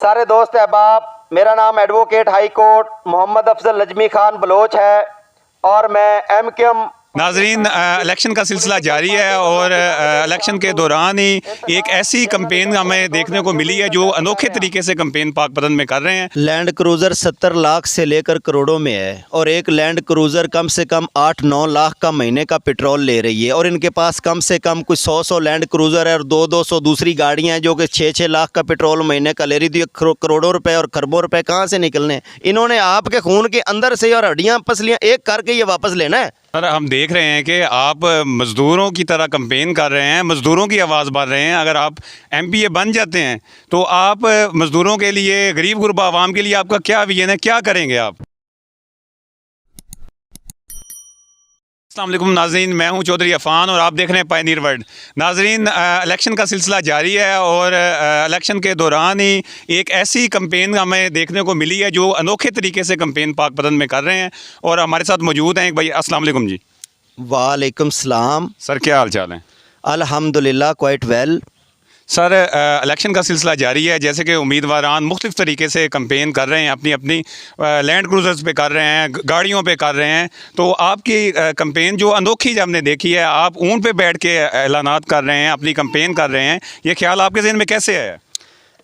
सारे दोस्त अहबाब, मेरा नाम advocate high court Mohammad Afzal Najmi Khan Baloch है और मैं MQM नाजरीन, इलेक्शन का सिलसिला जारी है और इलेक्शन के दौरान ही एक ऐसी कंपेन हमें देखने को मिली है जो अनोखे तरीके से कंपेन पाकपतन में कर रहे हैं। लैंड क्रूज़र 70 लाख से लेकर करोड़ों में है और एक लैंड क्रूज़र कम से कम 8-9 लाख का महीने का पेट्रोल ले रही है और इनके पास कम से कम कुछ 100 लैंड क्रूज़र है और 200 दूसरी गाड़ियां हैं जो कि 6-6 लाख का पेट्रोल महीने का ले रही थी। करोड़ों रुपए और खरबों रुपए कहाँ से निकलने? इन्होंने आपके खून के अंदर से और हड्डियाँ पसलियाँ एक करके ये वापस लेना है। सर, हम देख रहे हैं कि आप मज़दूरों की तरह कंपेन कर रहे हैं, मज़दूरों की आवाज़ बढ़ रहे हैं। अगर आप MPA बन जाते हैं तो आप मज़दूरों के लिए, गरीब गुरबा आवाम के लिए आपका क्या विजन है, क्या करेंगे आप? अस्सलाम वालेकुम नाज़रीन, मैं हूं चौधरी अफ़ान और आप देख रहे हैं पायनीर वर्ल्ड। नाज़रीन, इलेक्शन का सिलसिला जारी है और इलेक्शन के दौरान ही एक ऐसी कंपेन हमें देखने को मिली है जो अनोखे तरीके से कंपेन पाकपतन में कर रहे हैं और हमारे साथ मौजूद हैं एक भाई। अस्सलाम वालेकुम जी। वालेकुम सलाम। सर, क्या हाल चाल है? अल्हम्दुलिल्लाह, क्वाइट वेल। सर, इलेक्शन का सिलसिला जारी है, जैसे कि उम्मीदवारान मुख्तलिफ़ तरीके से कंपेन कर रहे हैं, अपनी अपनी लैंड क्रूज़र्स पे कर रहे हैं, गाड़ियों पे कर रहे हैं। तो आपकी कंपेन जो अनोखी जो हमने देखी है, आप ऊँट पे बैठ के ऐलानात कर रहे हैं, अपनी कंपेन कर रहे हैं, ये ख्याल आपके ज़हन में कैसे आया?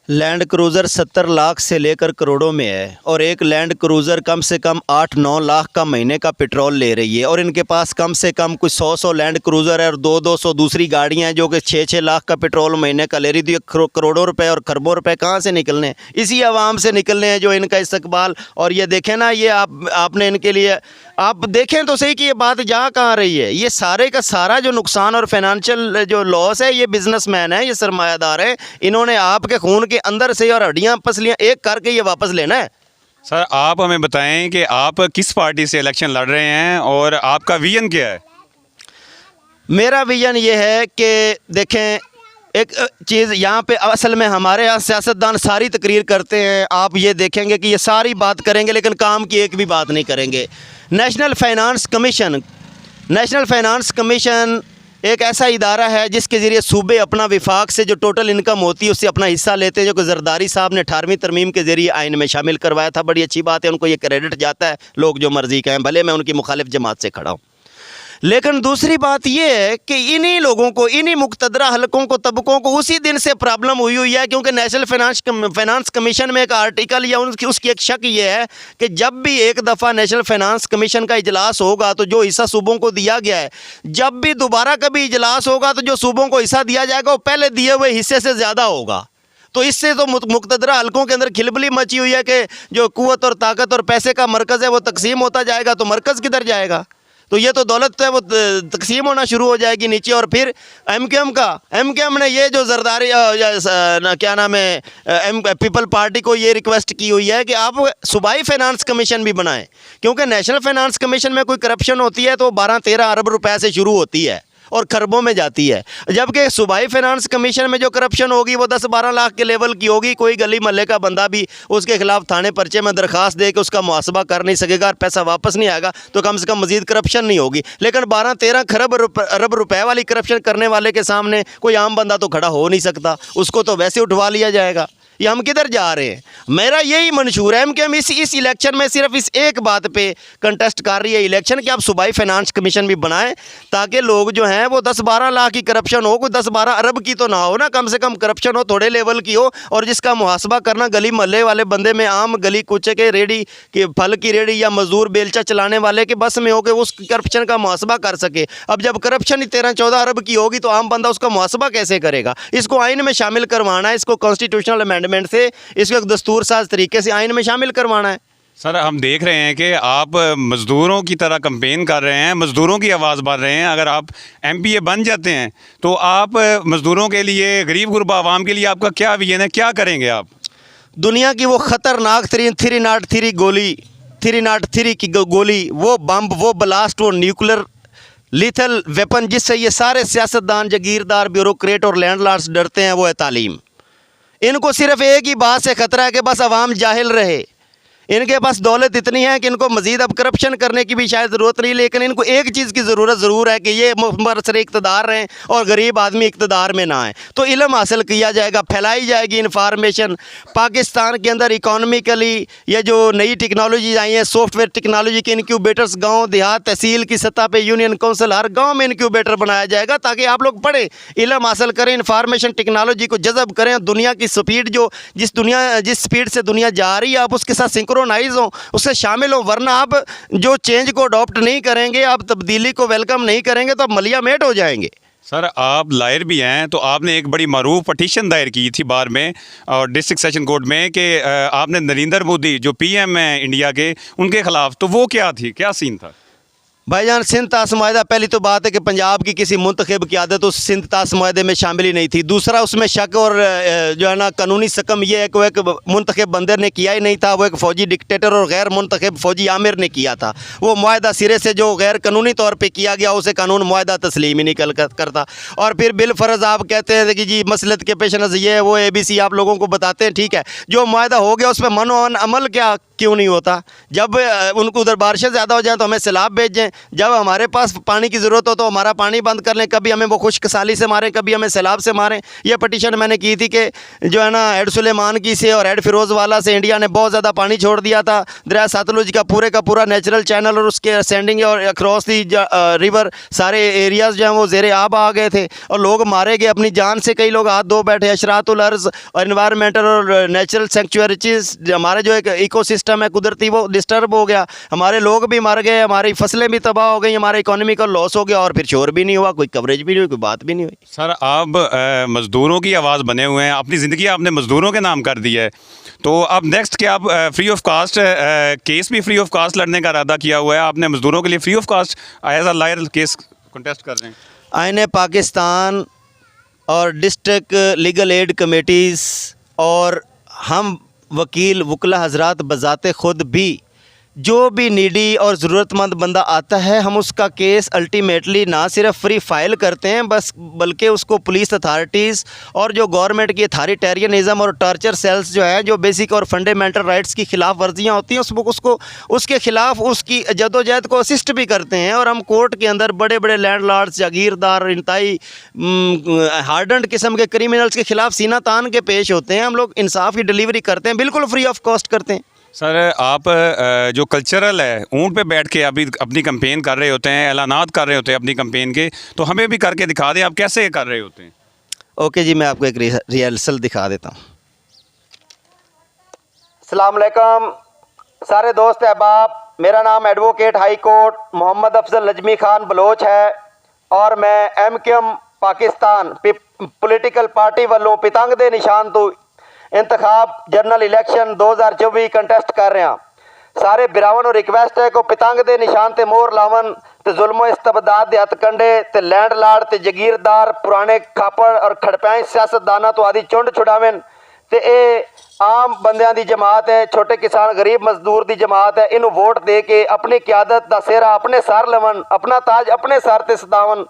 लैंड क्रूज़र 70 लाख से लेकर करोड़ों में है और एक लैंड क्रूज़र कम से कम 8-9 लाख का महीने का पेट्रोल ले रही है और इनके पास कम से कम कुछ 100 लैंड क्रूज़र है और 200 दूसरी गाड़ियां हैं जो कि 6-6 लाख का पेट्रोल महीने का ले रही थी। करोड़ों रुपए और खरबों रुपए कहाँ से निकलने? इसी आवाम से निकलने हैं जो इनका इस्तकबाल। और ये देखें ना, ये आपने इनके लिए आप देखें तो सही कि ये बात जा कहाँ रही है। ये सारे का सारा जो नुकसान और फाइनेंशियल जो लॉस है, ये बिजनेसमैन है, ये सरमायादार है। इन्होंने आपके खून के अंदर से और हड्डियां पसलियां एक करके ये वापस लेना है। सर, आप हमें बताएं कि आप किस पार्टी से इलेक्शन लड़ रहे हैं और आपका विजन क्या है? मेरा विजन ये है कि देखें, एक चीज़ यहाँ पे असल में हमारे यहाँ सियासतदान सारी तकरीर करते हैं, आप ये देखेंगे कि ये सारी बात करेंगे लेकिन काम की एक भी बात नहीं करेंगे। नेशनल फाइनेंस कमीशन एक ऐसा इदारा है जिसके ज़रिए सूबे अपना विफाक से जो टोटल इनकम होती है उससे अपना हिस्सा लेते हैं, जो कि जरदारी साहब ने 18वीं तरमीम के ज़रिए आइन में शामिल करवाया था। बड़ी अच्छी बात है, उनको ये क्रेडिट जाता है, लोग जो मर्ज़ी कहें, भले मैं उनकी मुखालिफ जमात से खड़ा हूँ। लेकिन दूसरी बात यह है कि इन्हीं लोगों को, इन्हीं मुक़तदरा हलकों को, तबकों को उसी दिन से प्रॉब्लम हुई है, क्योंकि नेशनल फाइनेंस कमीशन में एक आर्टिकल या उसकी एक शक ये है कि जब भी एक दफ़ा नेशनल फाइनेंस कमीशन का इजलास होगा तो जो हिस्सा सूबों को दिया गया है, जब भी दोबारा कभी इजलास होगा तो जो सूबों को हिस्सा दिया जाएगा वो पहले दिए हुए हिस्से से ज़्यादा होगा। तो इससे तो मुक़तदरा हलकों के अंदर खिलबली मची हुई है कि जो कुव्वत और ताकत और पैसे का मरकज़ है वो तकसीम होता जाएगा, तो मरकज़ किधर जाएगा? तो ये तो दौलत है वो तकसीम होना शुरू हो जाएगी नीचे। और फिर MQM ने ये जो जरदारी क्या नाम है, पीपल पार्टी को ये रिक्वेस्ट की हुई है कि आप सूबाई फाइनेंस कमीशन भी बनाएं, क्योंकि नेशनल फाइनेंस कमीशन में कोई करप्शन होती है तो 12-13 अरब रुपए से शुरू होती है और खरबों में जाती है, जबकि सूबाई फाइनेंस कमीशन में जो करप्शन होगी वो 10-12 लाख के लेवल की होगी। कोई गली मोहल्ले का बंदा भी उसके खिलाफ थाने पर्चे में दरखास्त दे के उसका मुहासबा कर नहीं सकेगा और पैसा वापस नहीं आएगा तो कम से कम मजीद करप्शन नहीं होगी। लेकिन 12-13 अरब रुपए वाली करप्शन करने वाले के सामने कोई आम बंदा तो खड़ा हो नहीं सकता, उसको तो वैसे उठवा लिया जाएगा। ये हम किधर जा रहे हैं? मेरा यही मंशूर है कि हम इस इलेक्शन में सिर्फ इस एक बात पे कंटेस्ट कर रही है इलेक्शन कि आप सूबाई फाइनेंस कमीशन भी बनाएं, ताकि लोग जो हैं वो 10-12 लाख की करप्शन हो, कोई 10-12 अरब की तो ना हो ना, कम से कम करप्शन हो, थोड़े लेवल की हो, और जिसका मुहासबा करना गली मोहल्ले वाले बंदे में, आम गली कूचे के रेडी के फल की रेडी या मजदूर बेलचा चलाने वाले के बस में हो के उस करप्शन का मुहासबा कर सके। अब जब करप्शन ही 13-14 अरब की होगी तो आम बंदा उसका मुहासबा कैसे करेगा? इसको आइन में शामिल करवाना है, इसको कॉन्स्टिट्यूशनल अमेंडमेंट से, इसको एक दस्तूर साज तरीके से आइन में शामिल करवाना है। सर, हम देख रहे हैं कि आप मज़दूरों की तरह कंपेन कर रहे हैं, मज़दूरों की आवाज़ बढ़ रहे हैं। अगर आप MPA बन जाते हैं तो आप मज़दूरों के लिए, गरीब गुरबा आवाम के लिए आपका क्या विजन है, क्या करेंगे आप? दुनिया की वो ख़तरनाक तरीन 303 की गोली, वो बम, वो ब्लास्ट, वो न्यूक्लियर लीथल वेपन जिससे ये सारे सियासतदान, जागीरदार, ब्यूरोक्रेट और लैंडलॉर्ड्स डरते हैं, वो है तालीम। इनको सिर्फ एक ही बात से ख़तरा है कि बस अवाम जाहिल रहे। इनके पास दौलत इतनी है कि इनको मजीद अब करप्शन करने की भी शायद ज़रूरत नहीं, लेकिन इनको एक चीज़ की ज़रूरत ज़रूर है कि ये मुबसर इक़्तिदार रहें और गरीब आदमी इक़्तिदार में ना आए। तो इल्म हासिल किया जाएगा, फैलाई जाएगी इंफॉर्मेशन। पाकिस्तान के अंदर इकोनॉमिकली ये जो नई टेक्नोलॉजी आई हैं, सॉफ्टवेयर टेक्नोलॉजी के इंक्यूबेटर्स गाँव देहात तहसील की सतह पर, यूनियन काउंसिल, हर गाँव में इंक्यूबेटर बनाया जाएगा ताकि आप लोग पढ़ें, इल्म हासिल करें, इंफॉर्मेशन टेक्नोलॉजी को जज़ब करें। दुनिया की स्पीड जो जिस स्पीड से दुनिया जा रही है आप उसके साथ सिंक्रोनाइज हो, उससे शामिल हो, वरना आप जो चेंज को अडॉप्ट नहीं करेंगे, आप तब्दीली को वेलकम नहीं करेंगे तो आप मलिया मेट हो जाएंगे। सर आप लायर भी हैं, तो आपने एक बड़ी मरूफ पटिशन दायर की थी बार में और डिस्ट्रिक्ट सेशन कोर्ट में कि आपने नरेंद्र मोदी जो पीएम हैं इंडिया के, उनके ख़िलाफ़, तो वो क्या थी, क्या सीन था? भाईजान, सिंध ताश माहिदा, पहली तो बात है कि पंजाब की किसी मुंतखब क़यादत उस सिंध ताश माहिदे में शामिल ही नहीं थी। दूसरा, उसमें शक और जो है ना कानूनी सकम ये है कि वो एक मुंतखब बंदर ने किया ही नहीं था, वो एक फ़ौजी डिक्टेटर और गैर मुंतखब फ़ौजी आमिर ने किया था। वो माहिदा सिरे से जो गैर कानूनी तौर पर किया गया उसे कानून माहिदा तस्लीम ही नहीं करता। और फिर बिलफर्ज आप कहते हैं कि जी मसलत के पेश नज़र ये है वो ABC आप लोगों को बताते हैं, ठीक है, जो माहिदा हो गया उस पर मनो अमल क्या क्यों नहीं होता? जब उनको उधर बारिशें ज़्यादा हो जाएँ तो हमें सैलाब भेजें, जब हमारे पास पानी की ज़रूरत हो तो हमारा पानी बंद कर लें, कभी हमें वो खुश्क साली से मारें, कभी हमें सैलाब से मारें। ये पटिशन मैंने की थी कि जो है ना हेड सुलेमान की से और हेड फिरोज़ वाला से इंडिया ने बहुत ज़्यादा पानी छोड़ दिया था। दरिया सतलुज का पूरा नेचुरल चैनल और उसके सेंडिंग और अक्रॉस दी रिवर सारे एरियाज़ जो हैं वो ज़ेरे आब आ गए थे और लोग मारे गए, अपनी जान से कई लोग हाथ धो बैठे। अशरातुल अर्ज़ और इन्वायरमेंटल और नेचुरल सेंक्चुअरिटीज़, हमारे जो एक इकोसिस्टम है कुदरती, वो डिस्टर्ब हो गया, हमारे लोग भी मर गए, हमारी फसलें भी तबाह हो गई, हमारा इकोनॉमिकल लॉस हो गया और फिर शोर भी नहीं हुआ, कोई कवरेज भी नहीं हुई, कोई बात भी नहीं हुई। सर आप मज़दूरों की आवाज़ बने हुए हैं, अपनी ज़िंदगी आपने मज़दूरों के नाम कर दी है, तो अब नेक्स्ट क्या आप फ्री ऑफ कास्ट केस भी फ्री ऑफ कास्ट लड़ने का इरादा किया हुआ है? आपने मज़दूरों के लिए free of cost as a lawyer case contest कर रहे हैं? आईने पाकिस्तान और डिस्ट्रिक्ट लीगल एड कमेटीज़ और हम वकील वकला हजरात बजाते ख़ुद भी जो भी नीडी और ज़रूरतमंद बंदा आता है हम उसका केस अल्टीमेटली ना सिर्फ फ्री फाइल करते हैं बल्कि उसको पुलिस अथॉरिटीज़ और जो गवर्नमेंट की अथॉरिटेरियनिज़म और टॉर्चर सेल्स जो है जो बेसिक और फंडामेंटल राइट्स की खिलाफ वर्जियाँ होती हैं उसको उसके ख़िलाफ़ उसकी जदोजहद को असिस्ट भी करते हैं। और हम कोर्ट के अंदर बड़े बड़े लैंडलॉर्ड्स, जागीरदार, इंतहाई हार्डन्ड किस्म के क्रिमिनल्स के ख़िलाफ़ सीना तान के पेश होते हैं। हम लोग इंसाफ की डिलीवरी करते हैं, बिल्कुल फ्री ऑफ कॉस्ट करते हैं। सर आप जो कल्चरल है ऊँट पे बैठ के अभी अपनी कंपेन कर रहे होते हैं, ऐलानात कर रहे होते हैं अपनी कंपेन के, तो हमें भी करके दिखा दें आप कैसे कर रहे होते हैं। ओके जी, मैं आपको एक रिहर्सल दिखा देता हूँ। अस्सलाम वालेकुम सारे दोस्त अहबाब, मेरा नाम advocate high court Mohammad Afzal Najmi Khan Baloch है और मैं MQM पाकिस्तान पोलिटिकल पार्टी वालों पितंग दे निशान तो इंतखाब जनरल इलेक्शन 2024 कंटेस्ट कर रहे हैं। सारे बिरावन और रिक्वेस्ट है को पितंग दे निशान ते मोहर लावन ते जुल्मो इस्तबदाद दे हथकंडे ते लैंडलॉर्ड ते जगीरदार पुराने खापड़ और खड़पैं सियासतदाना तो आदि चुंड छुड़ावन ते ए आम बंदियां दी जमात है, छोटे किसान गरीब मजदूर दी जमात है। इनू वोट दे के अपनी क्यादत दा सेहरा अपने सर लवन, अपना ताज अपने सर ते सदावन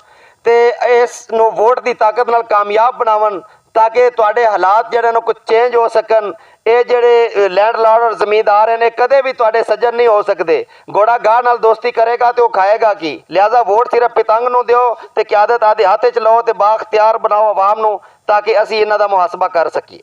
ते इस नू वोट दी ताकत नाल कामयाब बनावन ताकि तुहाडे हालात जिहड़े ने कुछ चेंज हो सकन। ये जिहड़े लैंडलॉर्ड और ज़मींदार हैं कदे भी तुहाडे सज्जन नहीं हो सकते। घोड़ा गाह नाल दोस्ती करेगा तो खाएगा की, लिहाजा वोट सिर्फ पितंग नू दिओ ते क्यादत आदे हाथ च लो ते बाख्तियार बनाओ आवाम नू ताकि असी इन्हां दा मुहासबा कर सकीए।